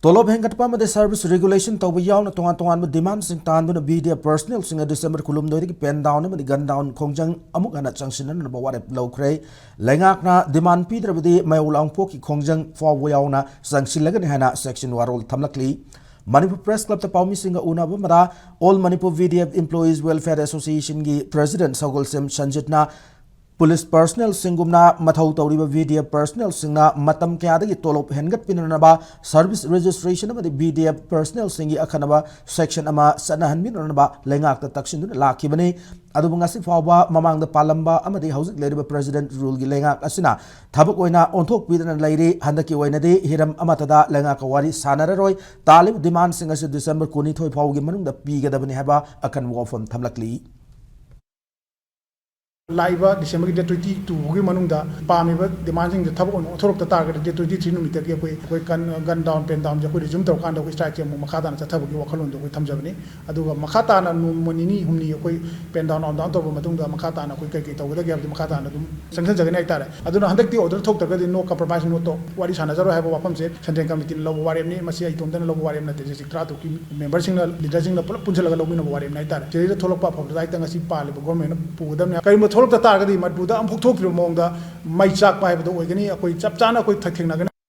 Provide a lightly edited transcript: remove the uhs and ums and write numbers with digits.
Tolob hengatpa made service regulation tawba yawna tongan demand sing tanbuna BDF personnel singa December kulum doi pen down made gun down kongjang amuk ana changsinan na baware lawkre lengak na demand pidrabdi mayulang poki kongjang for wayawna sangsilagan hana section warol thamlakli Manipur Press Club ta paumi singa una bamara All Manipur VDF Employees Welfare Association gi President Saugol Sem Sanjitna Police personnel singumna mathau tawriba VDF personnel singna matam kyadagi tolop hengat pinanaba service registration amadi VDF personnel singi akhanaba section ama sanahan minanaba lengak ta taksin lakibani adubu ngasi fawba mamangda palamba amadi hauzik leriba president rule gi lengak asina thabak oina onthok pidana leiri handaki oinade hiram amatada lengak wari sanararoi talib demand singa se December 22 fawgi manungda pigadabani haba akan wofam thamlakli Live December date 22 गी मनुंगदा पामेबा demanding the थबक on थोरक ता target date 23 नुमित के कोई gun down pen down जो resume तौ कान दो strike के मखा तान चथबक की वखलोन दो थमजबनी अदुगा मखा तान मनिनी हुमनी कोई पेन डाउन ऑन डाउन तौ मतुंग दा मखा तान कोई कई तौ ग गे मखा तान दुम संगठन जगने आइतारे अदुना हंदक ती ऑर्डर थोक तक नो कंप्रोमाइज नो तो वारी साना जरो है वाफम से सेंट्रल कमिटी लो वारेम नि मसी आई तोंदन लो वारेम नते जे सिक्रा तो की मेंबर सिंग लीडर सिंग पुल पुंजल लो मिनो वारेम नाइतारे जे थोलक पा फब दाइ तंग सी पाले गवर्नमेंट पुगदम कई म थोलक ता तारगदी बुदा am phok thok ro mong da mai chak pai ba do oigani akoi chap chana akoi thaktheng na